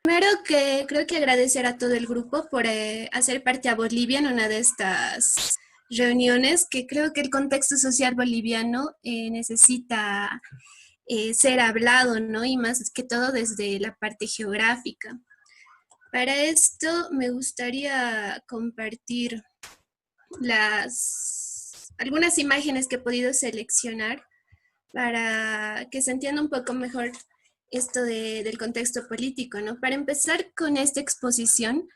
Primero que creo que agradecer a todo el grupo por hacer parte a Bolivia en una de estas reuniones, que creo que el contexto social boliviano necesita ser hablado, ¿no? Y más que todo desde la parte geográfica. Para esto me gustaría compartir algunas imágenes que he podido seleccionar para que se entienda un poco mejor esto del contexto político, ¿no? Para empezar con esta exposición,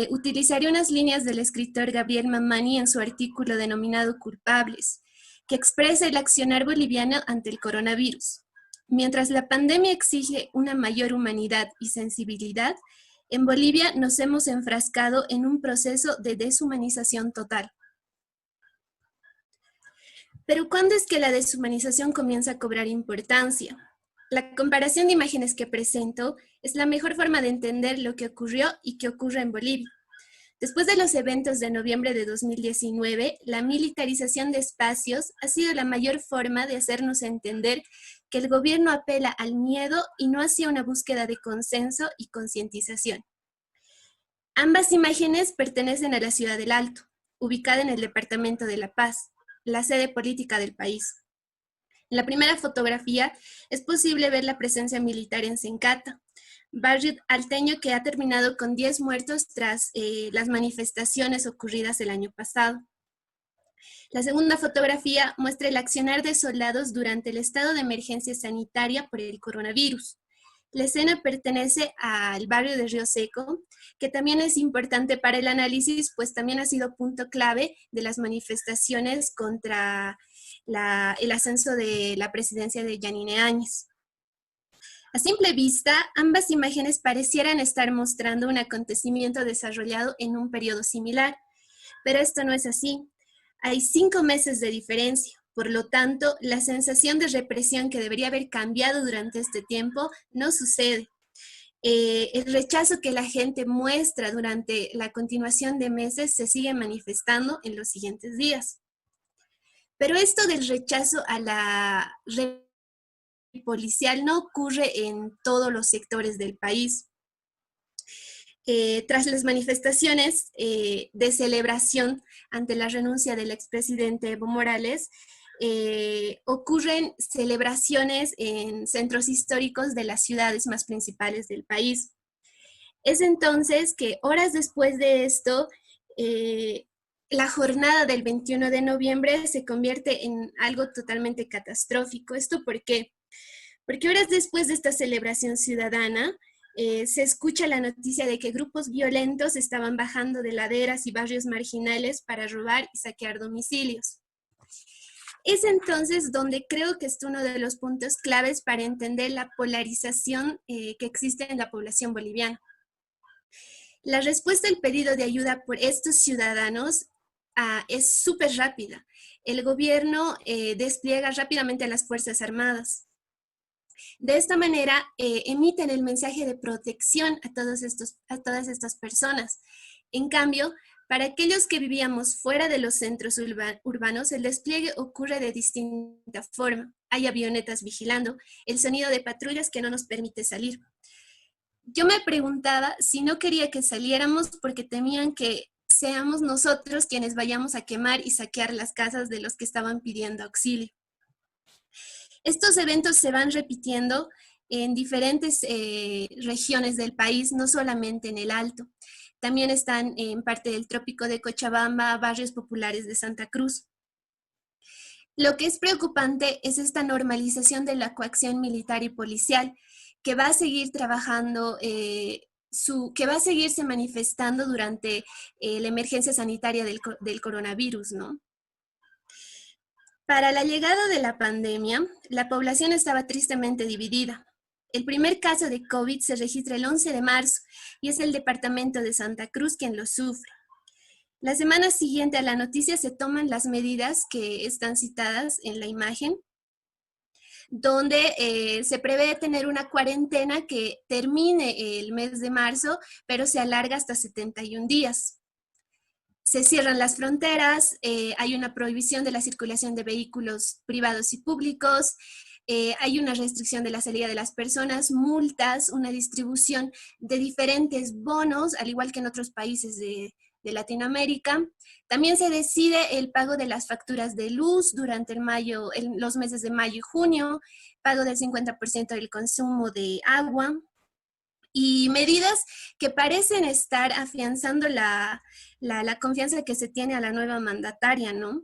utilizaré unas líneas del escritor Gabriel Mamani en su artículo denominado Culpables, que expresa el accionar boliviano ante el coronavirus. Mientras la pandemia exige una mayor humanidad y sensibilidad, en Bolivia nos hemos enfrascado en un proceso de deshumanización total. Pero ¿cuándo es que la deshumanización comienza a cobrar importancia? La comparación de imágenes que presento es la mejor forma de entender lo que ocurrió y qué ocurre en Bolivia. Después de los eventos de noviembre de 2019, la militarización de espacios ha sido la mayor forma de hacernos entender que el gobierno apela al miedo y no hacia una búsqueda de consenso y concientización. Ambas imágenes pertenecen a la ciudad del Alto, ubicada en el departamento de La Paz, la sede política del país. En la primera fotografía es posible ver la presencia militar en Sencata, barrio alteño que ha terminado con 10 muertos tras las manifestaciones ocurridas el año pasado. La segunda fotografía muestra el accionar de soldados durante el estado de emergencia sanitaria por el coronavirus. La escena pertenece al barrio de Río Seco, que también es importante para el análisis, pues también ha sido punto clave de las manifestaciones contra el ascenso de la presidencia de Yanine Áñez. A simple vista, ambas imágenes parecieran estar mostrando un acontecimiento desarrollado en un periodo similar, pero esto no es así. Hay 5 meses de diferencia. Por lo tanto, la sensación de represión que debería haber cambiado durante este tiempo no sucede. El rechazo que la gente muestra durante la continuación de meses se sigue manifestando en los siguientes días. Pero esto del rechazo a la policial no ocurre en todos los sectores del país. Tras las manifestaciones de celebración ante la renuncia del expresidente Evo Morales, ocurren celebraciones en centros históricos de las ciudades más principales del país. Es entonces que horas después de esto, la jornada del 21 de noviembre se convierte en algo totalmente catastrófico. ¿Esto por qué? Porque horas después de esta celebración ciudadana, se escucha la noticia de que grupos violentos estaban bajando de laderas y barrios marginales para robar y saquear domicilios. Es entonces donde creo que es uno de los puntos claves para entender la polarización que existe en la población boliviana. La respuesta al pedido de ayuda por estos ciudadanos es súper rápida. El gobierno despliega rápidamente a las Fuerzas Armadas. De esta manera, emiten el mensaje de protección a todas estas personas. En cambio, para aquellos que vivíamos fuera de los centros urbanos, el despliegue ocurre de distinta forma. Hay avionetas vigilando, el sonido de patrullas que no nos permite salir. Yo me preguntaba si no quería que saliéramos porque temían que seamos nosotros quienes vayamos a quemar y saquear las casas de los que estaban pidiendo auxilio. Estos eventos se van repitiendo en diferentes regiones del país, no solamente en el Alto. También están en parte del trópico de Cochabamba, barrios populares de Santa Cruz. Lo que es preocupante es esta normalización de la coacción militar y policial, que va a seguir trabajando, que va a seguirse manifestando durante la emergencia sanitaria del coronavirus, ¿no? Para la llegada de la pandemia, la población estaba tristemente dividida. El primer caso de COVID se registra el 11 de marzo y es el departamento de Santa Cruz quien lo sufre. La semana siguiente a la noticia se toman las medidas que están citadas en la imagen, donde se prevé tener una cuarentena que termine el mes de marzo, pero se alarga hasta 71 días. Se cierran las fronteras, hay una prohibición de la circulación de vehículos privados y públicos, hay una restricción de la salida de las personas, multas, una distribución de diferentes bonos, al igual que en otros países de Latinoamérica. También se decide el pago de las facturas de luz durante los meses de mayo y junio, pago del 50% del consumo de agua, y medidas que parecen estar afianzando la confianza que se tiene a la nueva mandataria, ¿no?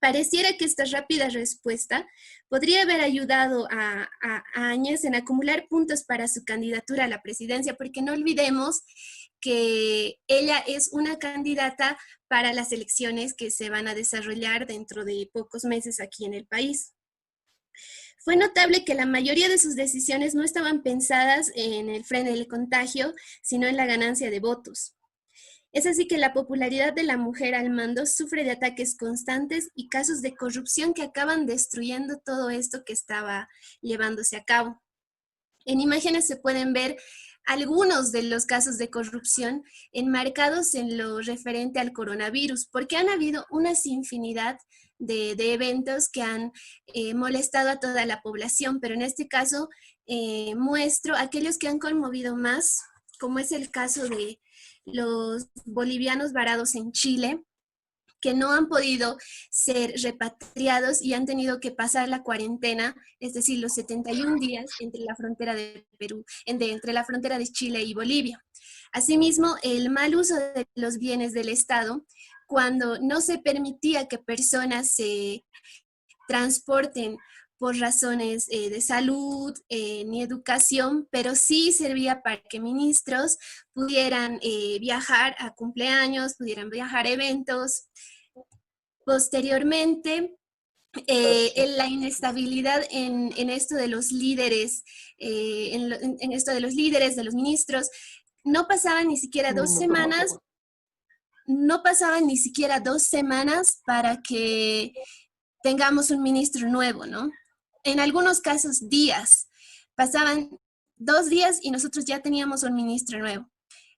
Pareciera que esta rápida respuesta podría haber ayudado a Áñez en acumular puntos para su candidatura a la presidencia, porque no olvidemos que ella es una candidata para las elecciones que se van a desarrollar dentro de pocos meses aquí en el país. Fue notable que la mayoría de sus decisiones no estaban pensadas en el freno del contagio, sino en la ganancia de votos. Es así que la popularidad de la mujer al mando sufre de ataques constantes y casos de corrupción que acaban destruyendo todo esto que estaba llevándose a cabo. En imágenes se pueden ver algunos de los casos de corrupción enmarcados en lo referente al coronavirus, porque han habido una infinidad de eventos que han molestado a toda la población, pero en este caso muestro aquellos que han conmovido más, como es el caso de los bolivianos varados en Chile, que no han podido ser repatriados y han tenido que pasar la cuarentena, es decir, los 71 días entre la frontera de Perú, entre la frontera de Chile y Bolivia. Asimismo, el mal uso de los bienes del Estado, cuando no se permitía que personas se transporten por razones de salud ni educación, pero sí servía para que ministros pudieran viajar a cumpleaños, pudieran viajar a eventos. Posteriormente, en la inestabilidad en esto de los líderes, en esto de los líderes, de los ministros, no pasaban ni siquiera 2 semanas, no pasaban ni siquiera 2 semanas para que tengamos un ministro nuevo, ¿no? En algunos casos días, pasaban 2 días y nosotros ya teníamos un ministro nuevo.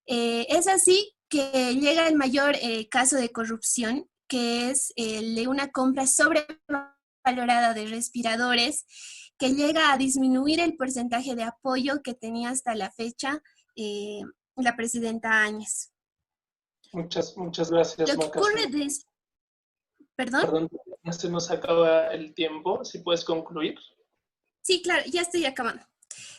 Es así que llega el mayor caso de corrupción, que es el de una compra sobrevalorada de respiradores, que llega a disminuir el porcentaje de apoyo que tenía hasta la fecha eh, la presidenta Áñez. Muchas gracias, Lo que Maca. ocurre ¿Perdón? Perdón, ya se nos acaba el tiempo. ¿Si puedes concluir? Sí, claro, ya estoy acabando.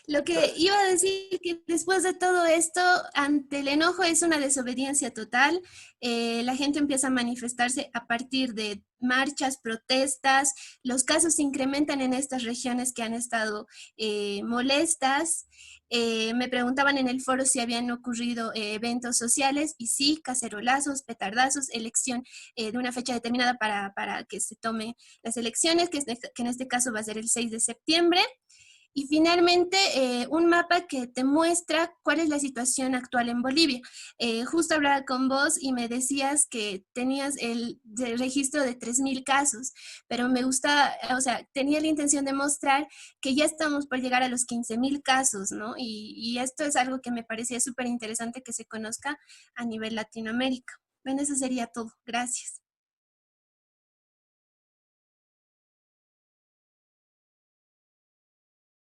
Lo que iba a decir que después de todo esto, ante el enojo es una desobediencia total. La gente empieza a manifestarse a partir de marchas, protestas. Los casos se incrementan en estas regiones que han estado molestas. Me preguntaban en el foro si habían ocurrido eventos sociales y sí, cacerolazos, petardazos, elección de una fecha determinada para que se tome las elecciones, que en este caso va a ser el 6 de septiembre. Y finalmente, un mapa que te muestra cuál es la situación actual en Bolivia. Justo hablaba con vos y me decías que tenías el registro de 3.000 casos, pero me gusta, o sea, tenía la intención de mostrar que ya estamos por llegar a los 15.000 casos, ¿no? Y esto es algo que me parecía súper interesante que se conozca a nivel Latinoamérica. Bueno, eso sería todo. Gracias.